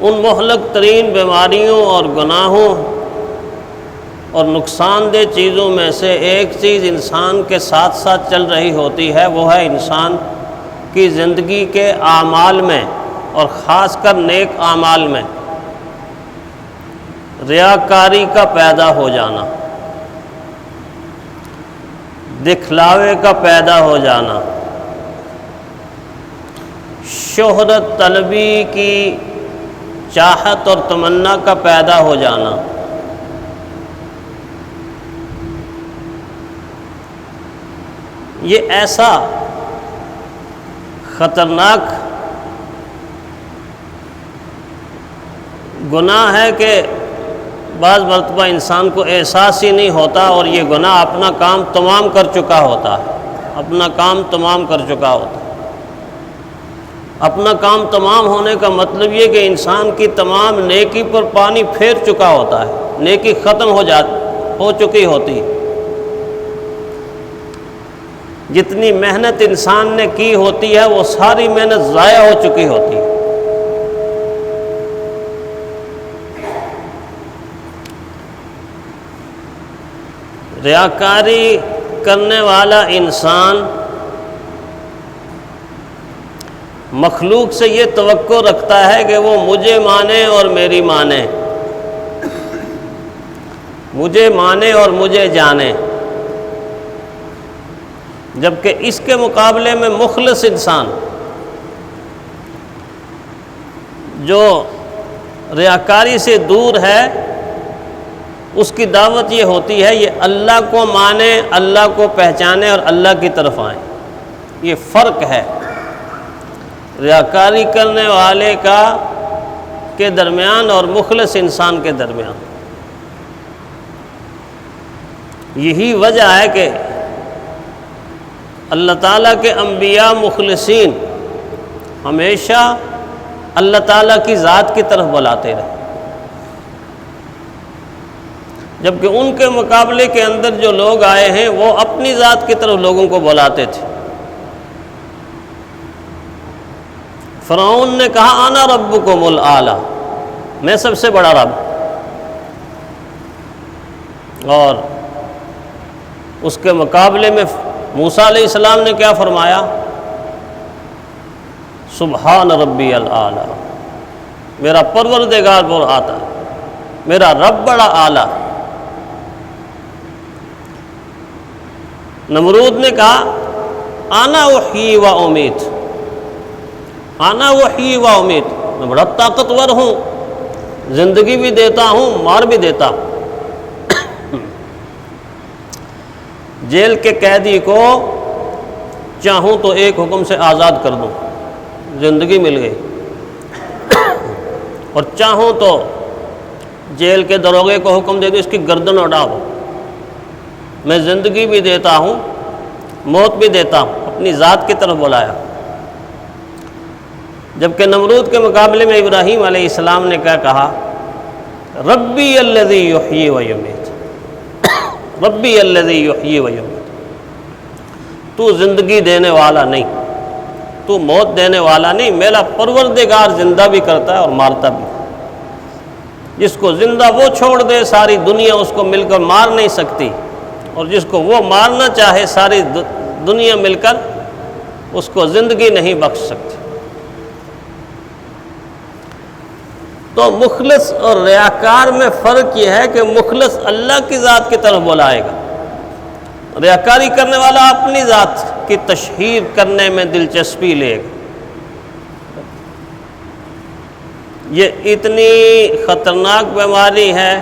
ان مہلک ترین بیماریوں اور گناہوں اور نقصان دہ چیزوں میں سے ایک چیز انسان کے ساتھ ساتھ چل رہی ہوتی ہے، وہ ہے انسان کی زندگی کے اعمال میں اور خاص کر نیک اعمال میں ریاکاری کا پیدا ہو جانا، دکھلاوے کا پیدا ہو جانا، شہرت طلبی کی چاہت اور تمنا کا پیدا ہو جانا، یہ ایسا خطرناک گناہ ہے کہ بعض مرتبہ انسان کو احساس ہی نہیں ہوتا، اور یہ گناہ اپنا کام تمام کر چکا ہوتا ہے، اپنا کام تمام کر چکا ہوتا ہے۔ اپنا کام تمام ہونے کا مطلب یہ کہ انسان کی تمام نیکی پر پانی پھیر چکا ہوتا ہے، نیکی ختم ہو چکی ہوتی ہے۔ جتنی محنت انسان نے کی ہوتی ہے وہ ساری محنت ضائع ہو چکی ہوتی ہے۔ ریاکاری کرنے والا انسان مخلوق سے یہ توقع رکھتا ہے کہ وہ مجھے مانے اور میری مانے، مجھے مانے اور مجھے جانے، جبکہ اس کے مقابلے میں مخلص انسان جو ریاکاری سے دور ہے، اس کی دعوت یہ ہوتی ہے یہ اللہ کو مانے، اللہ کو پہچانے اور اللہ کی طرف آئیں۔ یہ فرق ہے ریاکاری کرنے والے کے درمیان اور مخلص انسان کے درمیان۔ یہی وجہ ہے کہ اللہ تعالیٰ کے انبیاء مخلصین ہمیشہ اللہ تعالیٰ کی ذات کی طرف بلاتے رہے، جبکہ ان کے مقابلے کے اندر جو لوگ آئے ہیں وہ اپنی ذات کی طرف لوگوں کو بلاتے تھے۔ فرعون نے کہا انا ربکم الاعلی، میں سب سے بڑا رب، اور اس کے مقابلے میں موسیٰ علیہ السلام نے کیا فرمایا؟ سبحان ربی الاعلی، میرا پروردگار بہت آتا ہے، میرا رب بڑا اعلیٰ۔ نمرود نے کہا انا احیی و امیت، انا احیی و امیت، میں بڑا طاقتور ہوں، زندگی بھی دیتا ہوں، مار بھی دیتا ہوں۔ جیل کے قیدی کو چاہوں تو ایک حکم سے آزاد کر دوں، زندگی مل گئی، اور چاہوں تو جیل کے دروغے کو حکم دے دوں اس کی گردن اڑا دو، میں زندگی بھی دیتا ہوں، موت بھی دیتا ہوں، اپنی ذات کی طرف بلایا۔ جبکہ نمرود کے مقابلے میں ابراہیم علیہ السلام نے کیا کہا؟ ربی الذی یحیی و یمیت، ربی الذی یحیی و یمیت، تو زندگی دینے والا نہیں، تو موت دینے والا نہیں، میرا پروردگار زندہ بھی کرتا ہے اور مارتا بھی۔ جس کو زندہ وہ چھوڑ دے ساری دنیا اس کو مل کر مار نہیں سکتی، اور جس کو وہ مارنا چاہے ساری دنیا مل کر اس کو زندگی نہیں بخش سکتی۔ تو مخلص اور ریاکار میں فرق یہ ہے کہ مخلص اللہ کی ذات کی طرف بلائے گا، ریاکاری کرنے والا اپنی ذات کی تشہیر کرنے میں دلچسپی لے گا۔ یہ اتنی خطرناک بیماری ہے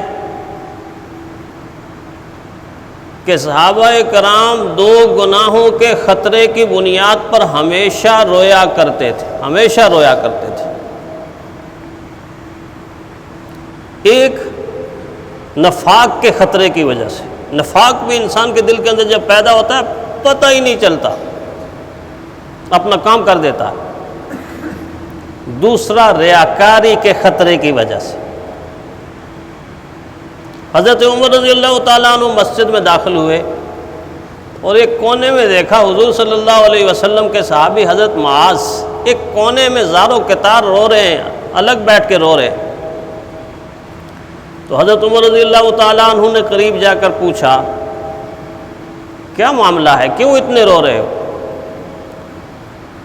کہ صحابہ کرام دو گناہوں کے خطرے کی بنیاد پر ہمیشہ رویا کرتے تھے، ہمیشہ رویا کرتے تھے۔ ایک نفاق کے خطرے کی وجہ سے، نفاق بھی انسان کے دل کے اندر جب پیدا ہوتا ہے پتہ ہی نہیں چلتا، اپنا کام کر دیتا ہے۔ دوسرا ریاکاری کے خطرے کی وجہ سے۔ حضرت عمر رضی اللہ تعالیٰ عنہ مسجد میں داخل ہوئے اور ایک کونے میں دیکھا حضور صلی اللہ علیہ وسلم کے صحابی حضرت معاذ ایک کونے میں زار و کتار رو رہے ہیں، الگ بیٹھ کے رو رہے ہیں۔ تو حضرت عمر رضی اللہ تعالیٰ عنہ نے قریب جا کر پوچھا کیا معاملہ ہے، کیوں اتنے رو رہے ہو؟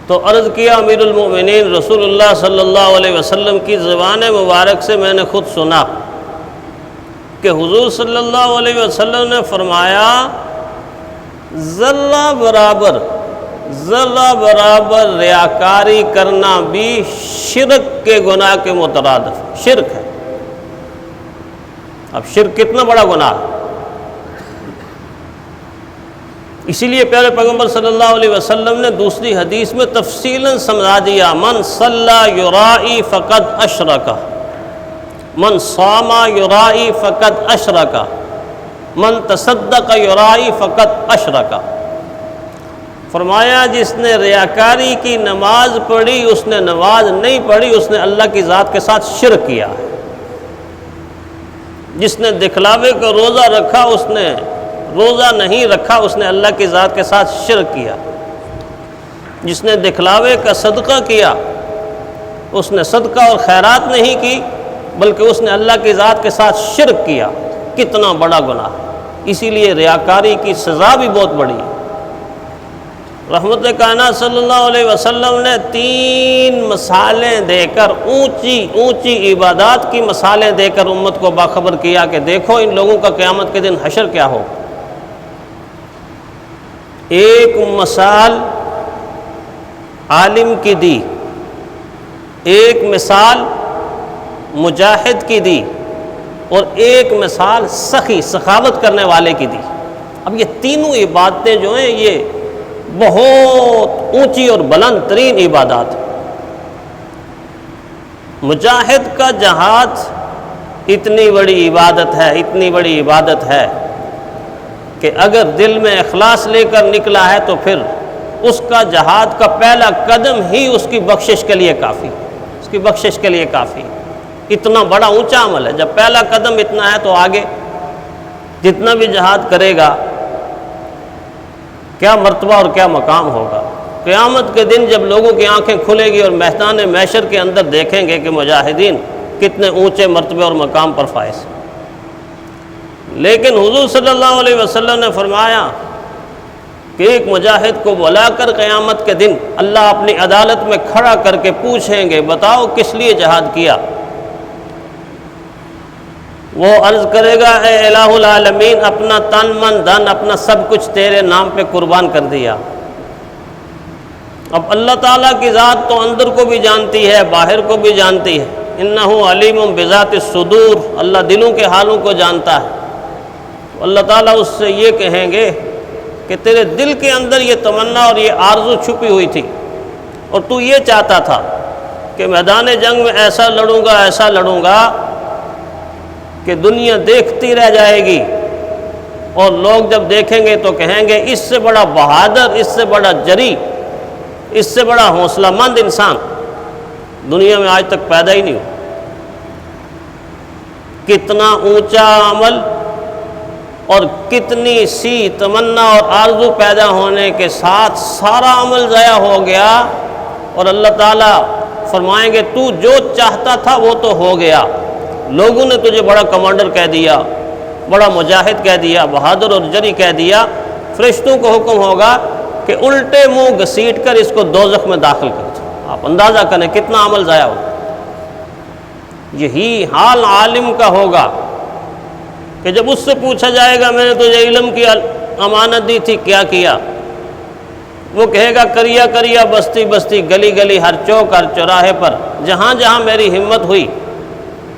تو عرض کیا امیر المؤمنین رسول اللہ صلی اللہ علیہ وسلم کی زبان مبارک سے میں نے خود سنا کہ حضور صلی اللہ علیہ وسلم نے فرمایا ذرہ برابر ریاکاری کرنا بھی شرک کے گناہ کے مترادف شرک ہے۔ اب شرک کتنا بڑا گناہ ہے، اسی لیے پیارے پیغمبر صلی اللہ علیہ وسلم نے دوسری حدیث میں تفصیلاً سمجھا دیا، من صلی یرائی فقد اشرک، من صام یرائی فقد اشرک، من تصدق یرائی فقد اشرک۔ فرمایا جس نے ریاکاری کی نماز پڑھی اس نے نماز نہیں پڑھی، اس نے اللہ کی ذات کے ساتھ شرک کیا ہے۔ جس نے دکھلاوے کا روزہ رکھا اس نے روزہ نہیں رکھا، اس نے اللہ کی ذات کے ساتھ شرک کیا۔ جس نے دکھلاوے کا صدقہ کیا اس نے صدقہ اور خیرات نہیں کی بلکہ اس نے اللہ کی ذات کے ساتھ شرک کیا۔ کتنا بڑا گناہ ہے، اسی لیے ریاکاری کی سزا بھی بہت بڑی ہے۔ رحمت کائنات صلی اللہ علیہ وسلم نے 3 مثالیں دے کر اونچی عبادات کی مثالیں دے کر امت کو باخبر کیا کہ دیکھو ان لوگوں کا قیامت کے دن حشر کیا ہو۔ ایک مثال عالم کی دی، ایک مثال مجاہد کی دی، اور ایک مثال سخی سخاوت کرنے والے کی دی۔ اب یہ تینوں عبادتیں جو ہیں یہ بہت اونچی اور بلند ترین عبادات ہیں۔ مجاہد کا جہاد اتنی بڑی عبادت ہے کہ اگر دل میں اخلاص لے کر نکلا ہے تو پھر اس کا جہاد کا پہلا قدم ہی اس کی بخشش کے لیے کافی اتنا بڑا اونچا عمل ہے۔ جب پہلا قدم اتنا ہے تو آگے جتنا بھی جہاد کرے گا کیا مرتبہ اور کیا مقام ہوگا۔ قیامت کے دن جب لوگوں کی آنکھیں کھلے گی اور میدان محشر کے اندر دیکھیں گے کہ مجاہدین کتنے اونچے مرتبے اور مقام پر فائز۔ لیکن حضور صلی اللہ علیہ وسلم نے فرمایا کہ ایک مجاہد کو بلا کر قیامت کے دن اللہ اپنی عدالت میں کھڑا کر کے پوچھیں گے بتاؤ کس لیے جہاد کیا؟ وہ عرض کرے گا اے الہ العالمین اپنا تن من دھن اپنا سب کچھ تیرے نام پہ قربان کر دیا۔ اب اللہ تعالیٰ کی ذات تو اندر کو بھی جانتی ہے باہر کو بھی جانتی ہے، انہ علیم بذات الصدور، اللہ دلوں کے حالوں کو جانتا ہے۔ تو اللہ تعالیٰ اس سے یہ کہیں گے کہ تیرے دل کے اندر یہ تمنا اور یہ آرزو چھپی ہوئی تھی اور تو یہ چاہتا تھا کہ میدان جنگ میں ایسا لڑوں گا کہ دنیا دیکھتی رہ جائے گی اور لوگ جب دیکھیں گے تو کہیں گے اس سے بڑا بہادر، اس سے بڑا جری، اس سے بڑا حوصلہ مند انسان دنیا میں آج تک پیدا ہی نہیں ہوا۔ کتنا اونچا عمل اور کتنی سی تمنا اور آرزو پیدا ہونے کے ساتھ سارا عمل ضائع ہو گیا اور اللہ تعالیٰ فرمائیں گے تو جو چاہتا تھا وہ تو ہو گیا، لوگوں نے تجھے بڑا کمانڈر کہہ دیا، بڑا مجاہد کہہ دیا، بہادر اور جری کہہ دیا۔ فرشتوں کو حکم ہوگا کہ الٹے منہ گھسیٹ کر اس کو دوزخ میں داخل کر دو۔ آپ اندازہ کریں کتنا عمل ضائع ہو۔ یہی حال عالم کا ہوگا کہ جب اس سے پوچھا جائے گا میں نے تجھے علم کی امانت دی تھی کیا کیا، وہ کہے گا کریا کریا بستی بستی گلی گلی ہر چوک ہر چوراہے پر جہاں جہاں میری ہمت ہوئی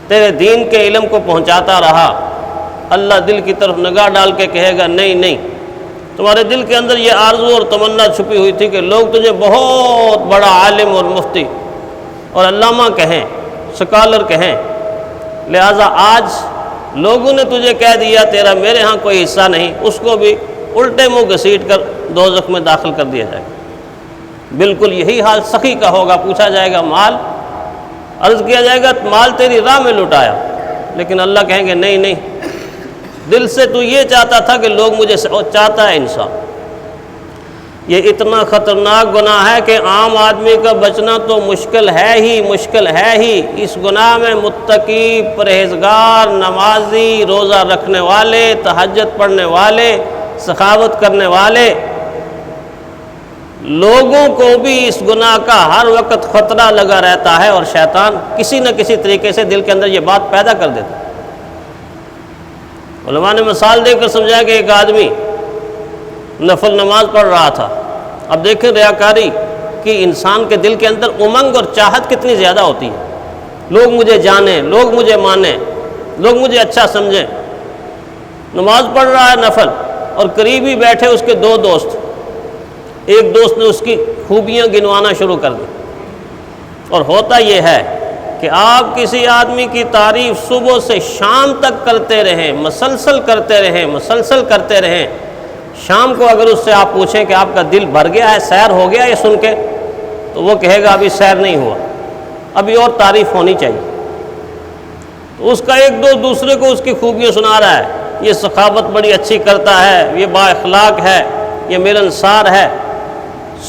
تیرے دین کے علم کو پہنچاتا رہا۔ اللہ دل کی طرف نگاہ ڈال کے کہے گا نہیں، تمہارے دل کے اندر یہ آرزو اور تمنا چھپی ہوئی تھی کہ لوگ تجھے بہت بڑا عالم اور مفتی اور علامہ کہیں، سکالر کہیں، لہٰذا آج لوگوں نے تجھے کہہ دیا تیرا میرے ہاں کوئی حصہ نہیں، اس کو بھی الٹے منہ گھسیٹ کر دوزخ میں داخل کر دیا جائے گا۔ بالکل یہی حال سخی کا ہوگا۔ پوچھا جائے گا مال، عرض کیا جائے گا مال تیری راہ میں لٹایا، لیکن اللہ کہیں گے نہیں، دل سے تو یہ چاہتا تھا کہ لوگ مجھے چاہتا ہے انسان۔ یہ اتنا خطرناک گناہ ہے کہ عام آدمی کا بچنا تو مشکل ہے ہی۔ اس گناہ میں متقی، پرہیزگار، نمازی، روزہ رکھنے والے، تہجد پڑھنے والے، سخاوت کرنے والے لوگوں کو بھی اس گناہ کا ہر وقت خطرہ لگا رہتا ہے، اور شیطان کسی نہ کسی طریقے سے دل کے اندر یہ بات پیدا کر دیتا ہے۔ علماء نے مثال دے کر سمجھایا کہ ایک آدمی نفل نماز پڑھ رہا تھا۔ اب دیکھیں ریاکاری کہ انسان کے دل کے اندر امنگ اور چاہت کتنی زیادہ ہوتی ہے، لوگ مجھے جانیں، لوگ مجھے مانیں، لوگ مجھے اچھا سمجھیں۔ نماز پڑھ رہا ہے نفل، اور قریب ہی بیٹھے اس کے دو دوست، ایک دوست نے اس کی خوبیاں گنوانا شروع کر دی۔ اور ہوتا یہ ہے کہ آپ کسی آدمی کی تعریف صبح سے شام تک کرتے رہیں، مسلسل کرتے رہیں، شام کو اگر اس سے آپ پوچھیں کہ آپ کا دل بھر گیا ہے، سیر ہو گیا یہ سن کے، تو وہ کہے گا ابھی سیر نہیں ہوا، ابھی اور تعریف ہونی چاہیے۔ تو اس کا ایک دوست دوسرے کو اس کی خوبیاں سنا رہا ہے، یہ سخاوت بڑی اچھی کرتا ہے، یہ با اخلاق ہے، یہ ملنسار ہے،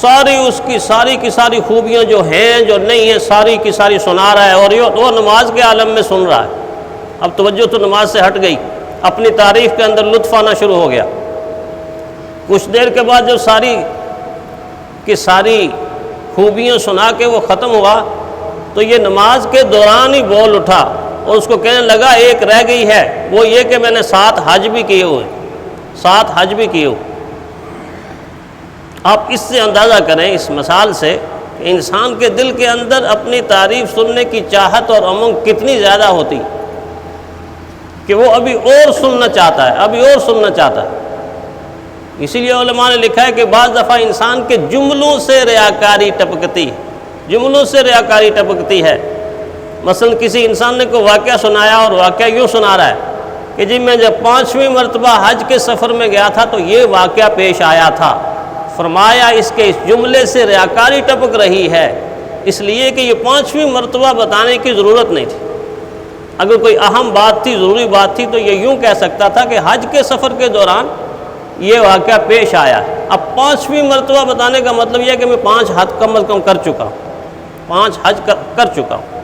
ساری اس کی ساری کی ساری خوبیاں جو ہیں جو نہیں ہیں ساری کی ساری سنا رہا ہے، اور یہ وہ نماز کے عالم میں سن رہا ہے۔ اب توجہ تو نماز سے ہٹ گئی، اپنی تعریف کے اندر لطف آنا شروع ہو گیا۔ کچھ دیر کے بعد جب ساری کی ساری خوبیاں سنا کے وہ ختم ہوا، تو یہ نماز کے دوران ہی بول اٹھا اور اس کو کہنے لگا ایک رہ گئی ہے، وہ یہ کہ میں نے 7 حج بھی کیے ہوئے، 7 حج بھی کیے ہوئے۔ آپ اس سے اندازہ کریں، اس مثال سے، کہ انسان کے دل کے اندر اپنی تعریف سننے کی چاہت اور امنگ کتنی زیادہ ہوتی کہ وہ ابھی اور سننا چاہتا ہے۔ اسی لیے علماء نے لکھا ہے کہ بعض دفعہ انسان کے جملوں سے ریاکاری ٹپکتی ہے۔ مثلا کسی انسان نے کوئی واقعہ سنایا، اور واقعہ یوں سنا رہا ہے کہ جی میں جب 5ویں مرتبہ حج کے سفر میں گیا تھا تو یہ واقعہ پیش آیا تھا۔ فرمایا اس کے اس جملے سے ریاکاری ٹپک رہی ہے، اس لیے کہ یہ 5ویں مرتبہ بتانے کی ضرورت نہیں تھی۔ اگر کوئی اہم بات تھی، ضروری بات تھی، تو یہ یوں کہہ سکتا تھا کہ حج کے سفر کے دوران یہ واقعہ پیش آیا ہے۔ اب 5ویں مرتبہ بتانے کا مطلب یہ ہے کہ میں 5 حج کم از کم کر چکا ہوں، 5 حج کر چکا ہوں۔